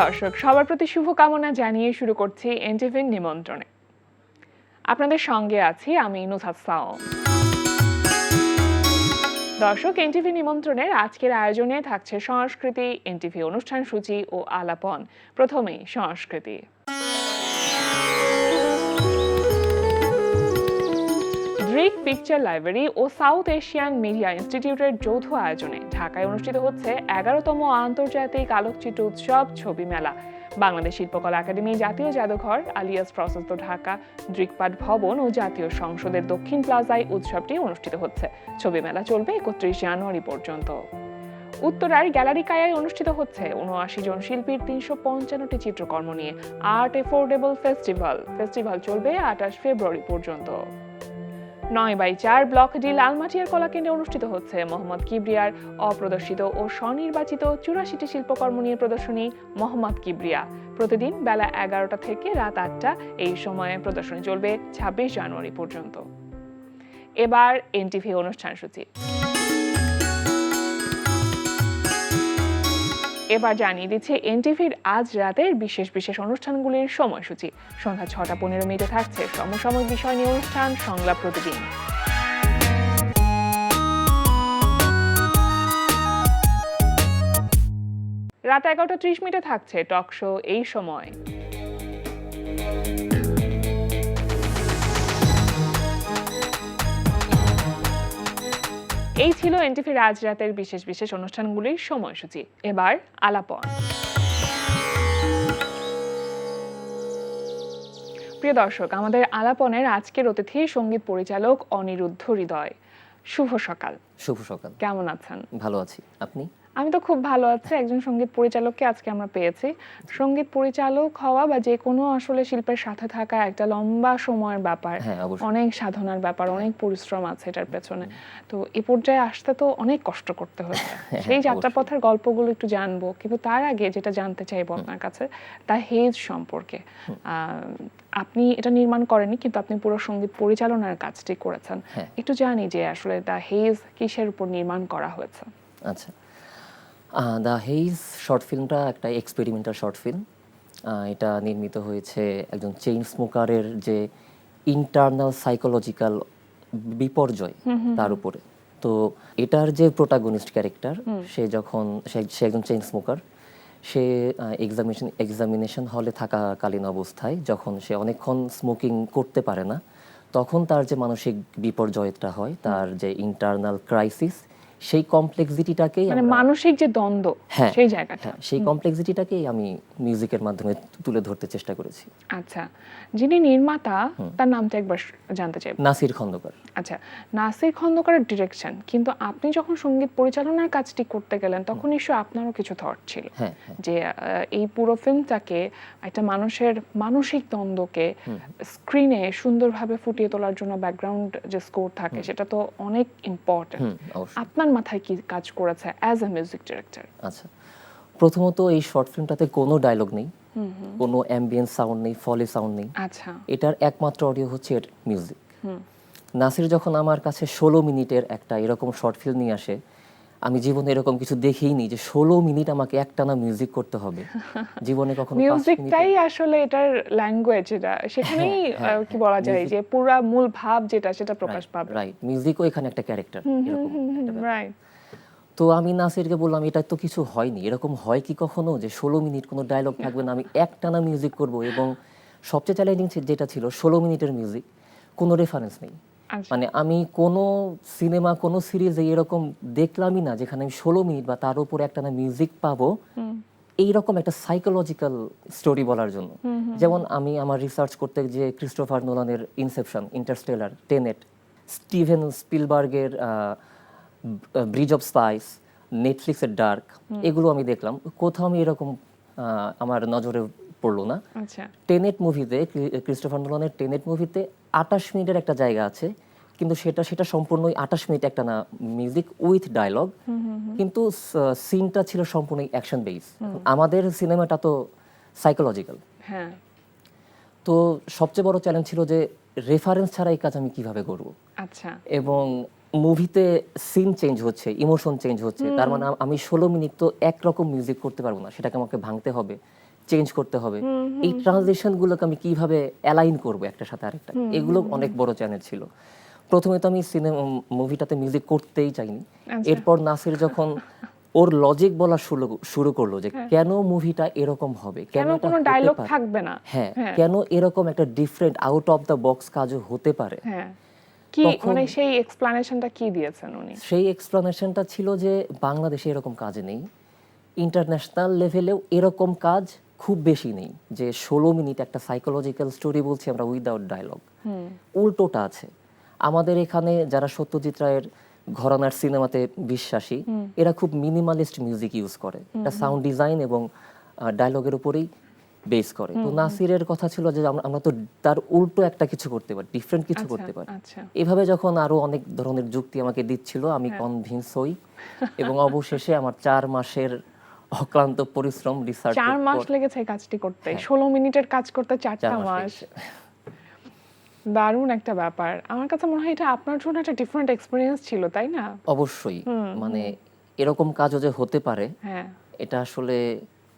দর্শক, সবার প্রতি শুভকামনা জানিয়ে শুরু করছি এনটিভির নিমন্ত্রণে। আপনাদের সঙ্গে আছি আমি নুসহাত সাও। দর্শক, এনটিভি নিমন্ত্রণের আজকের আয়োজনে থাকছে সংস্কৃতি, এনটিভি অনুষ্ঠান সূচি ও আলাপন। প্রথমেই সংস্কৃতি। গ্রিক পিকচার লাইব্রেরি ও সাউথ এশিয়ান মিডিয়া ইনস্টিটিউটের যৌথ আয়োজনে ঢাকায় অনুষ্ঠিত হচ্ছে 11তম আন্তর্জাতিক আলোকচিত্র উৎসব ছবি মেলা। বাংলাদেশ শিল্পকলা একাডেমি, জাতীয় জাদুঘর, আলিয়াস প্রশস্ত ঢাকা, দৃকপাট ভবন ও জাতীয় সংসদের দক্ষিণ প্লাজায় উৎসবটি অনুষ্ঠিত হচ্ছে। ছবি মেলা চলবে 31 জানুয়ারি পর্যন্ত। উত্তরার গ্যালারি কায়ায় অনুষ্ঠিত হচ্ছে 79 জন শিল্পীর 355টি চিত্রকর্ম নিয়ে আর্ট এফোর্ডেবল ফেস্টিভ্যাল চলবে 28 ফেব্রুয়ারি পর্যন্ত। 9/4 ব্লক ডি লালমাটিয়ার কলাকেন্দ্রে অনুষ্ঠিত হচ্ছে মোহাম্মদ কিবরিয়ার অপ্রদর্শিত ও স্বনির্বাচিত 84টি শিল্পকর্ম নিয়ে প্রদর্শনী মোহাম্মদ কিবরিয়া। প্রতিদিন বেলা 11টা থেকে রাত 8টা এই সময়ে প্রদর্শনী চলবে 26 জানুয়ারি পর্যন্ত। এবার এনটিভি অনুষ্ঠান সূচি। এবার জানিয়ে দিচ্ছে এনটিভির আজ রাতের বিশেষ অনুষ্ঠানগুলির সময়সূচি। সন্ধ্যা 6:15 থাকছে সমসাময়িক বিষয় নিয়ে অনুষ্ঠান সংলাপ প্রতিদিন। রাত 11:30 থাকছে টক শো এই সময়। এই ছিল এনটিভির আজ রাতের বিশেষ অনুষ্ঠানগুলির সময়সূচি। এবার আলাপন। প্রিয় দর্শক, আমাদের আলাপনের আজকের অতিথি সঙ্গীত পরিচালক অনিরুদ্ধ হৃদয়। শুভ সকাল। শুভ সকাল। কেমন আছেন? ভালো আছি, আপনি? আমি তো খুব ভালো আছি। একজন সঙ্গীত পরিচালককে আজকে আমরা পেয়েছি। সঙ্গীত পরিচালক হওয়া বা যে কোনো আসলে শিল্পের সাথে থাকা একটা লম্বা সময়ের ব্যাপার, অনেক সাধনার ব্যাপার, অনেক পরিশ্রম আছে এটার পেছনে। তো এই পর্যায়ে আসতে তো অনেক কষ্ট করতে হয়েছে। সেই যাত্রাপথের গল্পগুলো একটু জানবো, কিন্তু তার আগে যেটা জানতে চাইবো আপনার কাছে দ্য হেজ সম্পর্কে। আপনি এটা নির্মাণ করেননি, কিন্তু আপনি পুরো সঙ্গীত পরিচালনার কাজটি করেছেন। একটু জানি যে আসলে দ্য হেজ কিসের উপর নির্মাণ করা হয়েছে। আচ্ছা, দ্য হেজ শর্ট ফিল্মটা একটা এক্সপেরিমেন্টাল শর্ট ফিল্ম। এটা নির্মিত হয়েছে একজন চেইন স্মোকারের যে ইন্টারনাল সাইকোলজিক্যাল বিপর্যয় তার উপরে। তো এটার যে প্রোটাগনিস্ট ক্যারেক্টার, সে একজন চেইন স্মোকার। সে এক্সামিনেশন হলে থাকাকালীন অবস্থায় যখন সে অনেকক্ষণ স্মোকিং করতে পারে না, তখন তার যে মানসিক বিপর্যয়টা হয়, তার যে ইন্টারনাল ক্রাইসিস, সেই কমপ্লেক্সিটিটাকেই মানে মানসিক যে দ্বন্দ্ব, সেই জায়গাটা, সেই কমপ্লেক্সিটিটাকেই আমি মিউজিকের মাধ্যমে তুলে ধরতে চেষ্টা করেছি। আচ্ছা, যিনি নির্মাতা তার নামটা একবার জানতে চাই। নাসির খন্দকার। আচ্ছা, নাসির খন্দকারের ডিরেকশন, কিন্তু আপনি যখন সঙ্গীত পরিচালনার কাজটি করতে গেলেন তখন নিশ্চয়ই আপনারও কিছু থট ছিল যে এই পুরো ফিল্মটাকে একটা মানুষের মানসিক দ্বন্দ্বকে স্ক্রিনে সুন্দরভাবে ফুটিয়ে তোলার জন্য ব্যাকগ্রাউন্ড যে স্কোর থাকে সেটা তো অনেক ইম্পর্টেন্ট। আপনার মাথায় কি কাজ করেছে অ্যাজ এ মিউজিক ডিরেক্টর? আচ্ছা, প্রথমত এই শর্ট ফিল্মটাতে কোনো ডায়লগ নেই, কোনো অ্যাম্বিয়েন্ট সাউন্ড নেই, ফলি সাউন্ড নেই। আচ্ছা, এটার একমাত্র অডিও হচ্ছে এর মিউজিক। নাসির যখন আমার কাছে 16 মিনিটের একটা এরকম শর্ট ফিল্ম নিয়ে আসে, আমি জীবনে এরকম কিছু দেখিনি যে 16 মিনিট আমাকে একটানা মিউজিক করতে হবে। জীবনে কখনো মিউজিকটাই আসলে এটার ল্যাঙ্গুয়েজ, এটা সেখানেই কি বলা যায় যে পুরো মূল ভাব যেটা সেটা প্রকাশ পাবে। রাইট, মিউজিকও এখানে একটা ক্যারেক্টার। রাইট। তো আমি নাসিরকে বললাম, এটা তো কিছু হয়নি, এরকম হয় কি কখনো যে 16 মিনিট কোনো ডায়লগ থাকবে না, আমি একটানা মিউজিক করব। এবং সবচেয়ে চ্যালেঞ্জিং যেটা ছিল, 16 মিনিটের মিউজিক, কোনো রেফারেন্স নেই। মানে আমি কোনো সিনেমা, কোনো সিরিজে এরকম দেখলামই না যেখানে আমি 16 মিনিট বা তার উপরে একটানা মিউজিক পাবো এইরকম একটা সাইকোলজিক্যাল স্টোরি বলার জন্য। যেমন আমি আমার রিসার্চ করতে যে ক্রিস্টোফার নোলানের ইনসেপশন, ইন্টারস্টেলার, টেনেট, স্টিভেন স্পিলবার্গের ব্রিজ অফ স্পাইস, নেটফ্লিক্সের ডার্ক, এগুলো আমি দেখলাম, কোথাও আমি এরকম আমার নজরে পড়লো না। টেনেট মুভিতে, ক্রিস্টোফার নোলানের টেনেট মুভিতে 28 মিনিটের একটা জায়গা আছে, কিন্তু সেটা সম্পূর্ণই 28 মিনিট একটা না মিউজিক উইথ ডায়লগ, কিন্তু সিনটা ছিল সম্পূর্ণ অ্যাকশন বেস। আমাদের সিনেমাটা তো সাইকোলজিক্যাল। তো সবচেয়ে বড় চ্যালেঞ্জ ছিল যে রেফারেন্স ছাড়া এই কাজ আমি কিভাবে করব। আচ্ছা, এবং মুভিতে সিন চেঞ্জ হচ্ছে, ইমোশন চেঞ্জ হচ্ছে, তার মানে আমি 16 মিনিট তো একরকম মিউজিক করতে পারবো না, সেটাকে আমাকে ভাঙতে হবে, চেঞ্জ করতে হবে, এই ট্রানজিশনগুলোকে আমি কিভাবে অ্যালাইন করব একটার সাথে আরেকটা, এগুলো অনেক বড় চ্যালেঞ্জ ছিল। প্রথমে তো আমি মুভিটাতে মিউজিক করতেই চাইনি। আচ্ছা। এরপর নাসির যখন ওর লজিক বলা শুরু করলো যে কেন মুভিটা এরকম হবে, কেন কেন এটা কোনো হতে ডায়লগ পারে, থাকবে না? হ্যাঁ হ্যাঁ। কেন এরকম একটা different out of the box কাজও হতে পারে, হ্যাঁ, কি তখন মানে সেই এক্সপ্লানেশনটা কি দিয়েছেন উনি? সেই এক্সপ্লানেশনটা ছিল যে বাংলাদেশে এরকম কাজ নেই, ইন্টারন্যাশনাল লেভেলেও এরকম কাজ খুব বেশি নেই, যে 16 মিনিট একটা সাইকোলজিক্যাল স্টোরি বলছি আমরা উইদাউট ডায়লগ। উল্টোটা আছে আমাদের এখানে, যারা সত্যজিৎ রায়ের ঘরানার সিনেমাতে বিশ্বাসী, এরা খুব মিনিমালিস্ট মিউজিক ইউজ করে, এটা সাউন্ড ডিজাইন এবং ডায়লগের উপরেই বেস করে। তো নাসিরের কথা ছিল যে আমরা তো তার উল্টো একটা কিছু করতে পারি, ডিফারেন্ট কিছু আচ্ছা, করতে পারি। আচ্ছা। এভাবে যখন আরো অনেক ধরনের যুক্তি আমাকে দিচ্ছিল, আমি কনভিন্স হই এবং অবশেষে আমার 4 মাসের অক্লান্ত পরিশ্রম, রিসার্চ 4 মাস লেগেছে এই কাজটি করতে, 16 মিনিটের কাজ করতে 4টা মাস। দারুণ একটা ব্যাপার। আমার কাছে মনে হয় এটা আপনার জন্য একটা ডিফারেন্ট এক্সপেরিয়েন্স ছিল, তাই না? অবশ্যই, মানে এরকম কাজও যে হতে পারে, হ্যাঁ, এটা আসলে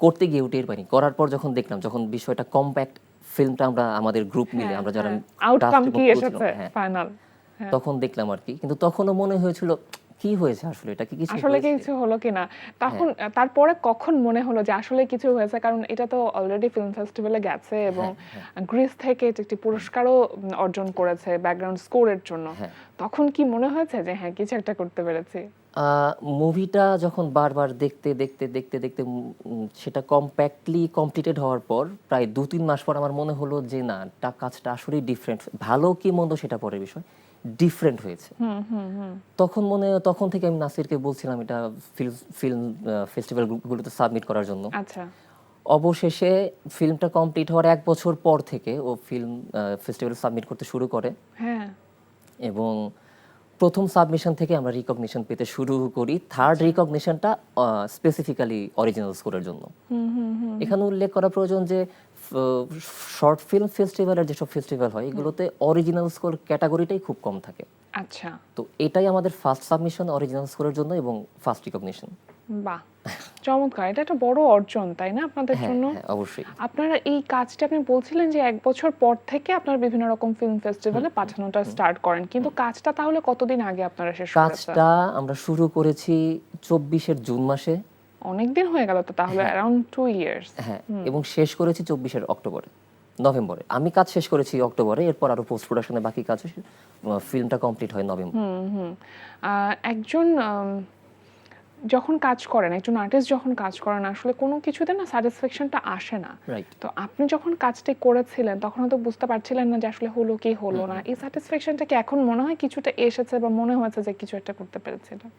করতে গিয়ে উঠেই পারিনি। করার পর যখন দেখলাম, যখন বিষয়টা কম্প্যাক্ট ফিল্মটা আমরা আমাদের গ্রুপ মিলে আমরা যারা আউটকাম cast এবং কি crew এসেছে ছিলাম, হ্যাঁ, ফাইনাল? তখন দেখলাম আর কি। কিন্তু তখনও মনে হয়েছিল কি হয়েছে আসলে, এটা কি কিছু আসলে হয়েছে? কিছু হলো কিনা তখন, তারপরে কখন মনে হলো যে আসলে কিছু হয়েছে? কারণ এটা তো অলরেডি ফিল্ম ফেস্টিভ্যালে গেছে এবং গ্রিস থেকে এটা একটি পুরস্কারও অর্জন করেছে ব্যাকগ্রাউন্ড স্কোরের জন্য। হ্যাঁ। তখন কি মনে হয়েছে যে হ্যাঁ কিছু একটা করতে পেরেছি? মুভিটা যখন বারবার দেখতে দেখতে দেখতে দেখতে সেটা কম্প্যাক্টলি কমপ্লিটেড হওয়ার পর প্রায় 2-3 মাস পর আমার মনে হলো যে না, কাজটা আসলেই ডিফারেন্ট, ভালো কি মন্দ সেটা পরের বিষয়, ডিফারেন্ট হয়েছে। তখন থেকে আমি নাসিরকে বলছিলাম এটা ফিল্ম ফেস্টিভ্যাল গুলোতে সাবমিট করার জন্য। আচ্ছা। অবশেষে ফিল্মটা কমপ্লিট হওয়ার 1 বছর পর থেকে ও ফিল্ম ফেস্টিভ্যালে সাবমিট করতে শুরু করে হ্যাঁ। এবং প্রথম সাবমিশন থেকে আমরা রিকগনিশন পেতে শুরু করি। থার্ড রিকগনিশনটা স্পেসিফিক্যালি অরিজিনাল স্কোরের জন্য। এখানে উল্লেখ করা প্রয়োজন যে শর্ট ফিল্ম ফেস্টিভ্যালের যেসব ফেস্টিভ্যাল হয় এগুলোতে অরিজিনাল স্কোর ক্যাটাগরিটাই খুব কম থাকে। আচ্ছা। তো এটাই আমাদের ফার্স্ট সাবমিশন অরিজিনাল স্কোরের জন্য এবং ফার্স্ট রিকগনিশন। বাহ, চমৎকার! এটা একটা বড় অর্জন, তাই না আপনাদের জন্য? হ্যাঁ, অবশ্যই। আপনারা এই কাজটা, আপনি বলছিলেন যে 1 বছর পর থেকে আপনারা বিভিন্ন রকম ফিল্ম ফেস্টিভ্যালে পাঠানোটা স্টার্ট করেন, কিন্তু কাজটা তাহলে কতদিন আগে আপনারা শেষ করেছেন? কাজটা আমরা শুরু করেছি 24-এর জুন মাসে। অনেকদিন হয়ে গেল তো তাহলে, অ্যারাউন্ড 2 ইয়ার্স। হ্যাঁ, এবং শেষ করেছি 24-এর নভেম্বরে। আমি কাজ শেষ করেছি অক্টোবরে, এরপর আরো পোস্ট প্রোডাকশনে বাকি কাজ, ফিল্মটা কমপ্লিট হয় নভেম্বর। একজন যখন কাজ করেন, একজন আর্টিস্ট যখন কাজ করেন, আসলে কোনো কিছুতে না স্যাটিসফ্যাকশনটা আসে না। রাইট। তো আপনি যখন কাজটি করেছিলেন তখন হয়তো বুঝতে পারছিলেন না যে আসলে হলো কি হলো না, এই স্যাটিসফ্যাকশনটা কি এখন মনে হয় কিছুটা এসেছে বা মনে হয়েছে যে কিছু একটা করতে পেরেছিলেন?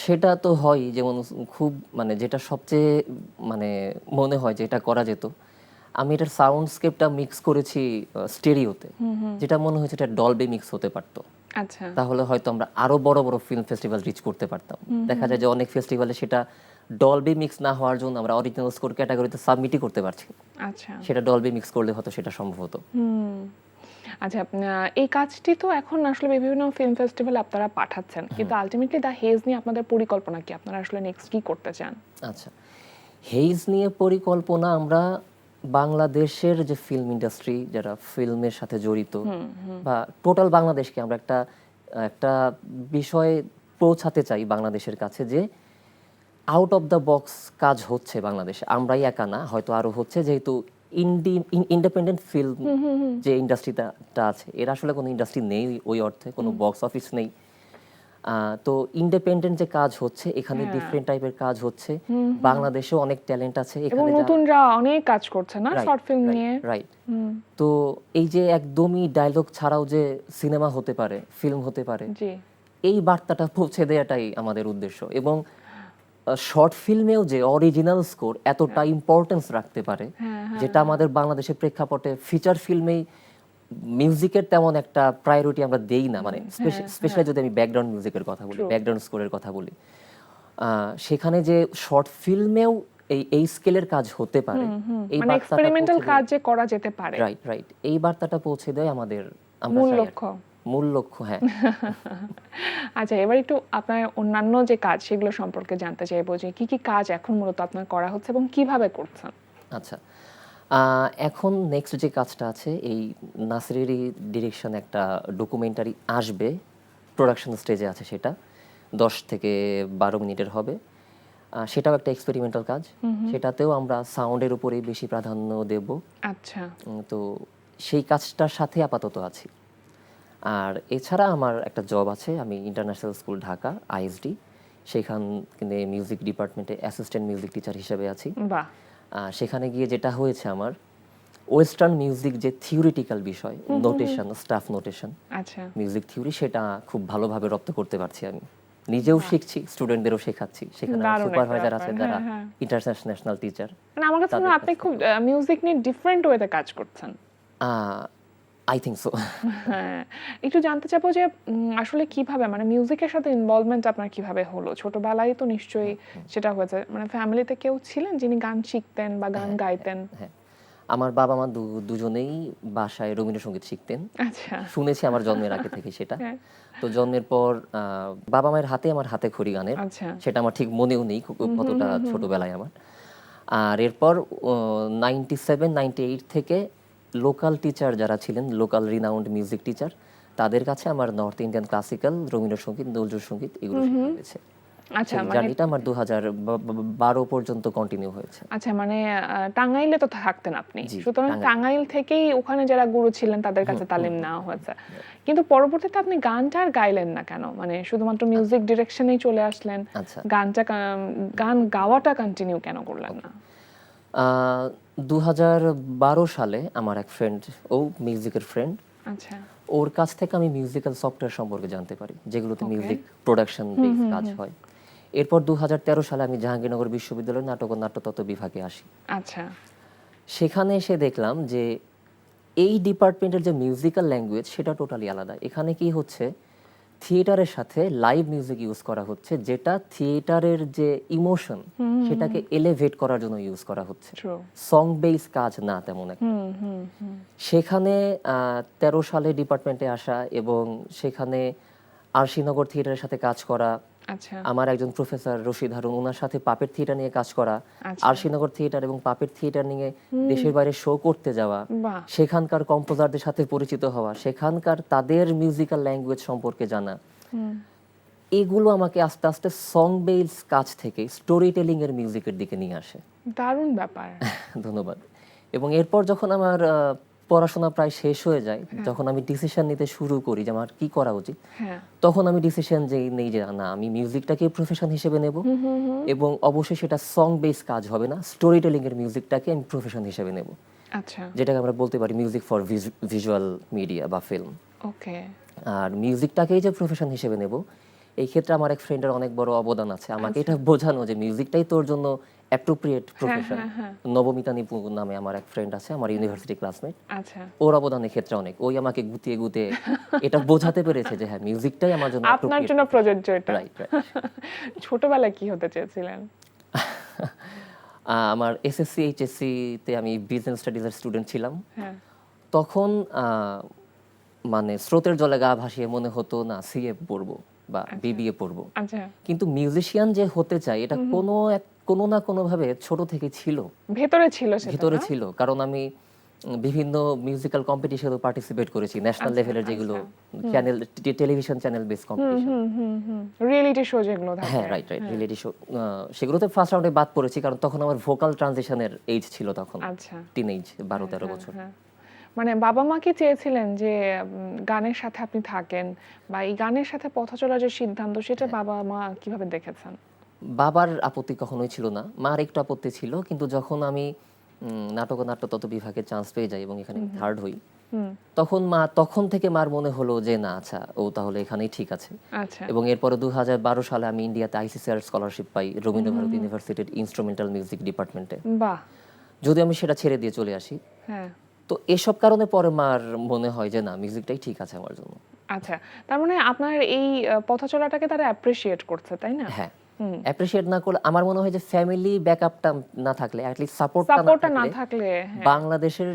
সেটা তো হয়, যেমন খুব মানে যেটা সবচেয়ে মানে মনে হয় যে এটা করা যেত, আমি এটার সাউন্ডস্কেপটা মিক্স করেছি স্টেরিওতে, যেটা মনে হয়েছে এটা ডলবে মিক্স হতে পারতো। আচ্ছা। তাহলে হয়তো আমরা আরো বড় বড় ফিল্ম ফেস্টিভ্যাল রিচ করতে পারতাম। দেখা যায় যে অনেক ফেস্টিভ্যালে সেটা ডলবি মিক্স না হওয়ার জন্য আমরা অরিজিনাল স্কোর ক্যাটাগরিতে সাবমিটই করতে পারছি না। আচ্ছা। সেটা ডলবি মিক্স করলে হয়তো সেটা সম্ভব হতো। আচ্ছা, এই কাজটি তো এখন আসলে বিভিন্ন ফিল্ম ফেস্টিভ্যালে আপনারা পাঠাচ্ছেন, কিন্তু আলটিমেটলি দ্য হেজ নিয়ে আপনাদের পরিকল্পনা কি? আপনারা আসলে নেক্সট কি করতে চান? আচ্ছা, হেইজ নিয়ে পরিকল্পনা, আমরা বাংলাদেশের যে ফিল্ম ইন্ডাস্ট্রি, যারা ফিল্মের সাথে জড়িত বা টোটাল বাংলাদেশকে আমরা একটা একটা বিষয় পৌঁছাতে চাই বাংলাদেশের কাছে, যে আউট অফ দ্য বক্স কাজ হচ্ছে বাংলাদেশে। আমরাই একা না, হয়তো আরো হচ্ছে, যেহেতু ইন্ডিপেন্ডেন্ট ফিল্ম যে ইন্ডাস্ট্রিটা আছে, এর আসলে কোনো ইন্ডাস্ট্রি নেই ওই অর্থে, কোনো বক্স অফিস নেই। তো ইন্ডিপেন্ডেন্ট যে কাজ হচ্ছে এখানে ডিফারেন্ট টাইপের কাজ হচ্ছে, বাংলাদেশেও অনেক ট্যালেন্ট আছে এবং এখানে, নতুনরা অনেক কাজ করছে না শর্ট ফিল্ম নিয়ে। রাইট। তো এই যে একদমই ডায়লগ ছাড়াও যে সিনেমা হতে পারে, ফিল্ম হতে পারে, জি। এই বার্তাটা পৌঁছে দেওয়াটাই আমাদের উদ্দেশ্য। এবং শর্ট ফিল্মেও যে অরিজিনাল স্কোর এতটা ইম্পর্টেন্স রাখতে পারে, যেটা আমাদের বাংলাদেশের প্রেক্ষাপটে ফিচার ফিল্মেই মিউজিকের তেমন একটা প্রায়োরিটি আমরা দেই না, মানে স্পেশালি যদি আমি ব্যাকগ্রাউন্ড মিউজিকের কথা বলি, ব্যাকগ্রাউন্ড স্কোরের কথা বলি, সেখানে যে শর্ট ফিল্মেও এই স্কেলের কাজ হতে পারে, এই মানে এক্সপেরিমেন্টাল কাজ যে করা যেতে পারে, রাইট, এই বার্তাটা পৌঁছে দেয় আমাদের মূল লক্ষ্য। হ্যাঁ। আচ্ছা, এবার একটু আপনার অন্যান্য যে কাজ সেগুলো সম্পর্কে জানতে চাইবো, যে কি কি কাজ এখন মূলত আপনার করা হচ্ছে এবং কিভাবে করছেন? আচ্ছা, এখন নেক্সট যে কাজটা আছে এই নাসিরেরই ডিরেকশন একটা ডকুমেন্টারি আসবে, প্রোডাকশন স্টেজে আছে সেটা 10 থেকে 12 মিনিটের হবে। সেটাও একটা এক্সপেরিমেন্টাল কাজ। সেটাতেও আমরা সাউন্ডের উপরেই বেশি প্রাধান্য দেব। আচ্ছা। তো সেই কাজটার সাথে আপাতত আছি। আর এছাড়া আমার একটা জব আছে, আমি ইন্টারন্যাশনাল স্কুল ঢাকা আইএসডি সেখানে মিউজিক ডিপার্টমেন্টে অ্যাসিস্ট্যান্ট মিউজিক টিচার হিসেবে আছি। বাহ। সেখানে গিয়ে যেটা হয়েছে আমার, ওয়েস্টার্ন মিউজিক যে থিওরিটিক্যাল বিষয়, নোটেশন, স্টাফ নোটেশন, আচ্ছা। মিউজিক থিওরি, সেটা খুব ভালোভাবে রপ্ত করতে পারছি আমি। নিজেও শিখছি, স্টুডেন্টদেরও শেখাচ্ছি। সেখানে দারুণ একটা সুপারভাইজার আছে ব্যাপার, যারা হ্যাঁ, হ্যাঁ। International teacher. মানে আমার কাছে মনে হয় তাদের আপনি কাছ খুব মিউজিক নিয়ে ডিফারেন্ট ওয়েতে কাজ করছেন। I think so. হ্যাঁ, একটু জানতে চাবো যে আসলে কিভাবে মানে মিউজিকের সাথে ইনভলভমেন্ট আপনার কিভাবে হলো? ছোটবেলায় তো নিশ্চয়ই সেটা হয়েছে। মানে ফ্যামিলিতে কেউ ছিলেন যিনি গান শিখতেন বা গান গাইতেন? হ্যাঁ, আমার বাবা মা দুজনেই বাসায় রবীন্দ্রসঙ্গীত শিখতেন। আচ্ছা। শুনেছি আমার জন্মের আগে থেকে সেটা। হ্যাঁ। তো জন্মের পর বাবা মায়ের হাতে আমার হাতে খড়ি গানের, আচ্ছা। সেটা আমার ঠিক মনেও নেই কতটা ছোটবেলায় আমার। আর এরপর 97-98 থেকে লোকাল টিচার যারা ছিলেন, লোকাল রিনাউন্ড মিউজিক টিচার, তাদের কাছে আমার north Indian classical, Rabindrasangeet, Nazrul সঙ্গীত এগুলো শেখা হয়েছে। আচ্ছা, সেই মানে জার্নিটা আমার 2012 পর্যন্ত কন্টিনিউ হয়েছে। আচ্ছা মানে টাঙ্গাইলে তো থাকতেন আপনি। জি, সুতরাং টাঙ্গাইল থেকেই ওখানে যারা গুরু ছিলেন তাদের কাছে তালিম নেওয়া হয়েছে। কিন্তু পরবর্তীতে আপনি গানটা আর গাইলেন না কেন? মানে শুধুমাত্র মিউজিক ডিরেকশনেই চলে আসলেন। আচ্ছা। গান গাওয়াটা কন্টিনিউ কেন করলেন না? 2012 সালে আমার এক ফ্রেন্ড, ও মিউজিকের ফ্রেন্ড, আচ্ছা। ওর কাছ থেকে আমি মিউজিক্যাল সফটওয়্যার সম্পর্কে জানতে পারি যেগুলোতে মিউজিক প্রোডাকশন বেস কাজ হয়। এরপর 2013 সালে আমি জাহাঙ্গীরনগর বিশ্ববিদ্যালয়ের নাটক ও নাট্যতত্ত্ব বিভাগে আসি। আচ্ছা। সেখানে এসে দেখলাম যে এই ডিপার্টমেন্টের যে মিউজিক্যাল ল্যাঙ্গুয়েজ সেটা টোটালি আলাদা। এখানে কি হচ্ছে, থিয়েটারের সাথে লাইভ মিউজিক ইউজ করা হচ্ছে, যেটা থিয়েটারের যে ইমোশন সেটাকে এলিভেট করার জন্য ইউজ করা হচ্ছে। ট্রু। সং বেস কাজ না তেমন একটা। সেখানে 13 সালে ডিপার্টমেন্টে আসা এবং সেখানে আরশিনগর থিয়েটারের সাথে কাজ করা, আচ্ছা। আমার একজন প্রফেসর রশিদ হারুন, ওনার সাথে পাপেট থিয়েটার নিয়ে কাজ করা, আচ্ছা। আরশিনগর থিয়েটার এবং পাপেট থিয়েটার নিয়ে দেশের বাইরে শো করতে যাওয়া, বাহ। সেখানকার কম্পোজারদের সাথে পরিচিত হওয়া, সেখানকার তাদের মিউজিক্যাল ল্যাঙ্গুয়েজ সম্পর্কে জানা, এগুলো আমাকে আস্তে আস্তে সং বেস কাজ থেকে স্টোরি টেলিং এর মিউজিকের দিকে নিয়ে আসে। দারুণ ব্যাপার। ধন্যবাদ। এবং এরপর যখন আমার পড়াশোনা প্রায় শেষ হয়ে যায়, যখন আমি ডিসিশন নিতে শুরু করি যে আমার কি করা উচিত, হ্যাঁ। তখন আমি ডিসিশন নেই যে না, আমি মিউজিকটাকে প্রফেশন হিসেবে নেব এবং অবশ্যই সেটা সং বেস কাজ হবে না, স্টোরি টেলিং এর মিউজিকটাকে আমি প্রফেশন হিসেবে নেব, আচ্ছা। যেটাকে আমরা বলতে পারি মিউজিক ফর ভিজুয়াল মিডিয়া বা ফিল্ম। ওকে। আর মিউজিকটাকেই যে প্রফেশন হিসেবে নেব, এই ক্ষেত্রে আমার এক ফ্রেন্ডের অনেক বড় অবদান আছে। আমাকে এটা বোঝানো যে মিউজিকটাই তোর জন্য অ্যাপ্রোপ্রিয়েট প্রফেশন। নবমিতা নিপু নামে আমার এক ফ্রেন্ড আছে, আমার ইউনিভার্সিটি ক্লাসমেট। আচ্ছা। ওর অবদান ক্ষেত্রে অনেক। ওই আমাকে গুতিয়ে গুতিয়ে এটা বোঝাতে পেরেছে যে হ্যাঁ, মিউজিকটাই আমার জন্য আপনার জন্য প্রযোজ্য এটা। রাইট। ছোটবেলায় কি হতে চেয়েছিলেন? আমার এসএসসি এইচএসসি তে আমি বিজনেস স্টাডিজের স্টুডেন্ট ছিলাম। হ্যাঁ। তখন মানে স্রোতের জলে গা ভাসিয়ে মনে হতো না সিএ পড়বো বা বিবিএ পড়বো। আচ্ছা। কিন্তু মিউজিশিয়ান যে হতে চাই এটা কোনো না কোনো ভাবে ছোট থেকে ছিল, ভেতরে ছিল সেটা। ভিতরে ছিল। কারণ আমি বিভিন্ন মিউজিক্যাল কম্পিটিশনে পার্টিসিপেট করেছি, ন্যাশনাল লেভেলের যেগুলো channel, television channel base competition. Reality show যেগুলো থাকে। হ্যাঁ, রাইট। রিয়েলিটি শো, সেগুলোতে ফার্স্ট রাউন্ডে বাদ পড়েছি কারণ তখন আমার ভোকাল ট্রানজিশনের এজ ছিল, তখন আচ্ছা। টিনেজ 12-13 বছর। হ্যাঁ। মানে বাবা মা কি চেয়েছিলেন যে গানের সাথে আপনি থাকেন বা এই গানের সাথে পথ চলার যে সিদ্ধান্ত সেটা বাবা মা কিভাবে দেখেছেন? বাবার আপত্তি কখনোই ছিল না, মার একটু আপত্তি ছিল। কিন্তু যখন আমি নাটক ও নাট্যতত্ত্ব বিভাগে চান্স পেয়ে যাই এবং এখানে থার্ড হই, তখন থেকে মার মনে হলো যে না, আচ্ছা ও তাহলে এখানেই ঠিক আছে। আচ্ছা। এবং এরপরে 2012 সালে আমি ইন্ডিয়াতে আইসিসিআর স্কলারশিপ পাই রবীন্দ্রভারতী ইউনিভার্সিটির ইনস্ট্রুমেন্টাল মিউজিক ডিপার্টমেন্টে। বাহ। যদি আমি সেটা ছেড়ে দিয়ে চলে আসি, হ্যাঁ। তো এসব কারণে পরে মার মনে হয় যে না, মিউজিকটাই ঠিক আছে আমার জন্য। আচ্ছা, তার মানে আপনার এই পথ চলাটাকে তারা অ্যাপ্রিশিয়েট করছে, তাই না? হ্যাঁ, অ্যাপ্রিশিয়েট না করলে আমার মনে হয় যে ফ্যামিলি ব্যাকআপটা না থাকলে, অ্যাট লিস্ট সাপোর্টটা না থাকলে বাংলাদেশের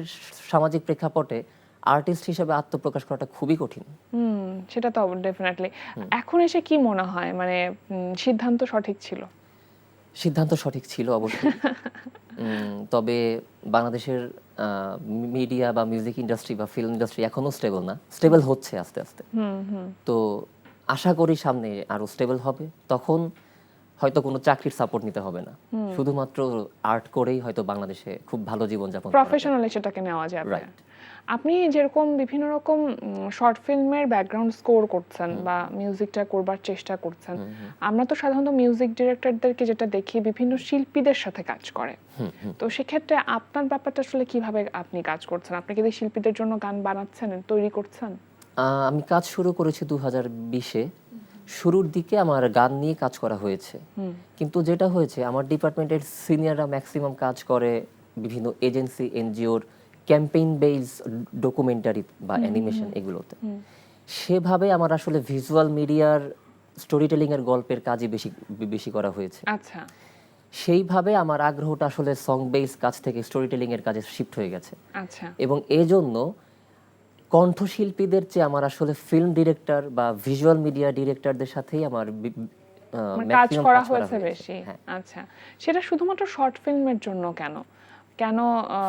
সামাজিক প্রেক্ষাপটে আর্টিস্ট হিসেবে আত্মপ্রকাশ করাটা খুবই কঠিন। সেটা তো ডেফিনেটলি। এখন এসে কি মনে হয় মানে সিদ্ধান্ত সঠিক ছিল? সিদ্ধান্ত সঠিক ছিল অবশ্যই। তবে বাংলাদেশের মিডিয়া বা মিউজিক ইন্ডাস্ট্রি বা ফিল্ম ইন্ডাস্ট্রি এখনো স্টেবল না, স্টেবল হচ্ছে আস্তে আস্তে। তো আশা করি সামনে আরো স্টেবল হবে, তখন হয়তো কোনো চাকরির সাপোর্ট নিতে হবে না, শুধুমাত্র আর্ট করেই হয়তো বাংলাদেশে খুব ভালো জীবনযাপন করা যায়। প্রফেশনালি সেটাকে নেওয়া যাবে। Right. আপনি যেরকম বিভিন্ন রকম শর্ট ফিল্মের ব্যাকগ্রাউন্ড স্কোর করছেন বা মিউজিকটা করবার চেষ্টা করছেন, আমরা তো সাধারণত মিউজিক ডিরেক্টরদেরকে যেটা দেখি বিভিন্ন শিল্পীদের সাথে কাজ করে। তো সেক্ষেত্রে আপনার ব্যাপারটা আসলে কিভাবে আপনি কাজ করছেন? আপনি কি শিল্পীদের জন্য গান বানাচ্ছেন, তৈরি করছেন? আমি কাজ শুরু করেছি 2020-এ। শুরুর দিকে আমার গান নিয়ে কাজ করা হয়েছে, কিন্তু যেটা হয়েছে আমার ডিপার্টমেন্টের সিনিয়ররা ম্যাক্সিমাম কাজ করে বিভিন্ন এজেন্সি, এনজিওর ক্যাম্পেইন বেস ডকুমেন্টারি বা অ্যানিমেশন এগুলোতে। সেভাবে আমার আসলে ভিজুয়াল মিডিয়ার স্টোরি টেলিং এর গল্পের কাজই বেশি বেশি করা হয়েছে। আচ্ছা সেইভাবে আমার আগ্রহটা আসলে সং বেস কাজ থেকে স্টোরি টেলিং এর কাজে শিফট হয়ে গেছে, আচ্ছা এবং এজন্য কণ্ঠশিল্পীদের চেয়ে আমার আসলে ফিল্ম ডিরেক্টর বা ভিজুয়াল মিডিয়া ডিরেক্টরদের সাথেই আমার কাজ maximum করা কাজ হয়েছে বেশি। হ্যাঁ, আচ্ছা, সেটা শুধুমাত্র শর্ট ফিল্মের জন্য কেন? কেন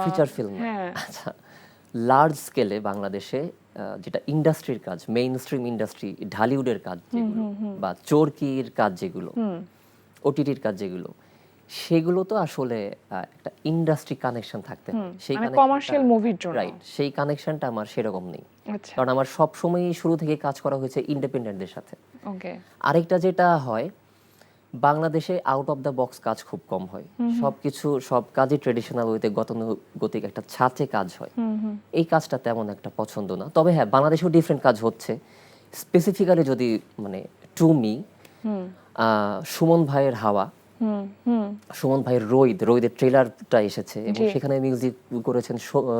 ফিচার ফিল্ম। হ্যাঁ আচ্ছা, লার্জ স্কেলে বাংলাদেশে যেটা ইন্ডাস্ট্রির কাজ, মেইন স্ট্রিম ইন্ডাস্ট্রি, ঢালিউডের কাজ যেগুলো বা চরকির কাজ যেগুলো, ওটিটির কাজ যেগুলো, সেগুলো তো আসলে একটা ইন্ডাস্ট্রি কানেকশন থাকতে হয়। সেই মানে কমার্শিয়াল মুভির জন্য। রাইট, সেই কানেকশনটা আমার সেরকম নেই, আচ্ছা কারণ আমার সব সময়ই শুরু থেকে কাজ করা হয়েছে ইন্ডিপেন্ডেন্টদের সাথে। ওকে আরেকটা যেটা হয়, বাংলাদেশে আউট অফ দ্য বক্স কাজ খুব কম হয়, সবকিছু সব কাজই ট্রেডিশনাল ওয়েতে গতানুগতিক একটা ছাঁচে কাজ হয়। এই কাজটা তেমন একটা পছন্দ না, তবে হ্যাঁ বাংলাদেশেও ডিফারেন্ট কাজ হচ্ছে। স্পেসিফিক্যালি যদি মানে টু মি, সুমন ভাইয়ের হাওয়া, সুমন ভাইয়ের রোদের ট্রেলারটা এসেছে এবং জি। সেখানে মিউজিক করেছেন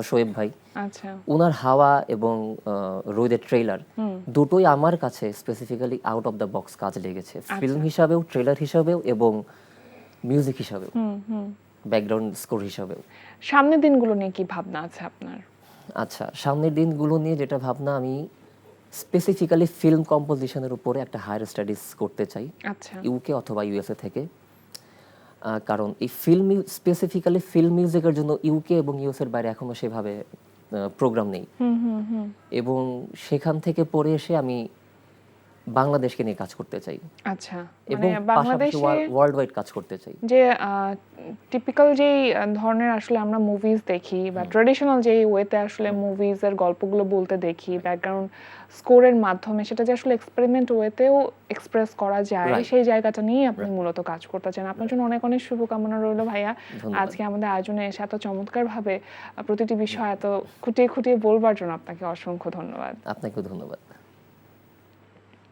শোয়েব ভাই। আচ্ছা ওনার হাওয়া এবং রোদের ট্রেলার দুটোই আমার কাছে specifically out of the box কাজ লেগেছে, ফিল্ম হিসাবেও, ট্রেলার হিসাবেও এবং মিউজিক হিসাবেও, ব্যাকগ্রাউন্ড স্কোর হিসাবেও। সামনের দিনগুলো নিয়ে কি ভাবনা আছে আপনার? আচ্ছা, সামনের দিনগুলো নিয়ে যেটা ভাবনা, আমি স্পেসিফিক্যালি ফিল্ম কম্পোজিশনের উপরে একটা হায়ার স্টাডিজ করতে চাই, আচ্ছা ইউকে অথবা ইউএসএ থেকে। কারণ এই ফিল্ম স্পেসিফিক্যালি ফিল্ম মিউজিকের জন্য ইউকে এবং ইউএসএর বাইরে এখনো সেভাবে প্রোগ্রাম নেই, এবং সেখান থেকে পড়ে এসে আমি বাংলাদেশকে নিয়ে কাজ করতে চাই আচ্ছা, এবং মানে পাশাপাশি বাংলাদেশে ওয়ার্ল্ড ওয়াইড কাজ করতে চাই। যে টিপিক্যাল যেই ধরনের আসলে আমরা মুভিজ দেখি বা ট্রেডিশনাল যেই ওয়েতে আসলে মুভিজের গল্পগুলো বলতে দেখি, ব্যাকগ্রাউন্ড স্কোরের মাধ্যমে সেটা যে আসলে এক্সপেরিমেন্ট ওয়েতেও এক্সপ্রেস করা যায়, Right. সেই জায়গাটা নিয়ে আপনি মূলত কাজ করতে চান। আপনার জন্য অনেক অনেক শুভকামনা রইল ভাইয়া, ধন্যবাদ। আজকে আমাদের আয়োজনে এসে এত চমৎকারভাবে প্রতিটি বিষয় এত খুঁটিয়ে খুঁটিয়ে বলবার জন্য আপনাকে অসংখ্য ধন্যবাদ। আপনাকেও ধন্যবাদ।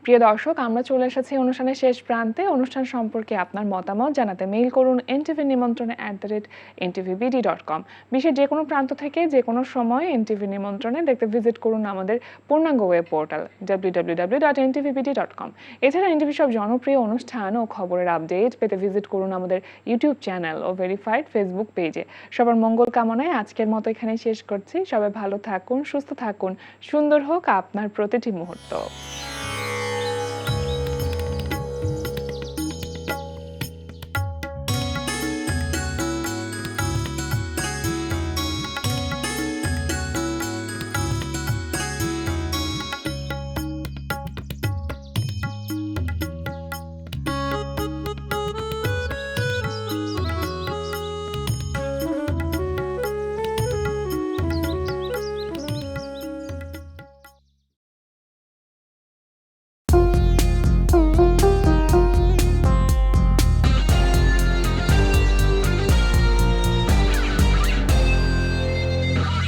প্রিয় দর্শক, আমরা চলে এসেছি অনুষ্ঠানের শেষ প্রান্তে। অনুষ্ঠান সম্পর্কে আপনার মতামত জানাতে মেইল করুন ntvnimontrone@ntvbd.com। বিশ্বের যে কোনো প্রান্ত থেকে যে কোনো সময় এনটিভি নিমন্ত্রণে দেখতে ভিজিট করুন আমাদের পূর্ণাঙ্গ ওয়েব পোর্টাল www.ntvbd.com। এছাড়া এনটিভি সব জনপ্রিয় অনুষ্ঠান ও খবরের আপডেট পেতে ভিজিট করুন আমাদের ইউটিউব চ্যানেল ও ভেরিফাইড ফেসবুক পেজে। সবার মঙ্গল কামনায় আজকের মতো এখানেই শেষ করছি। সবাই ভালো থাকুন, সুস্থ থাকুন, সুন্দর হোক আপনার প্রতিটি মুহূর্ত।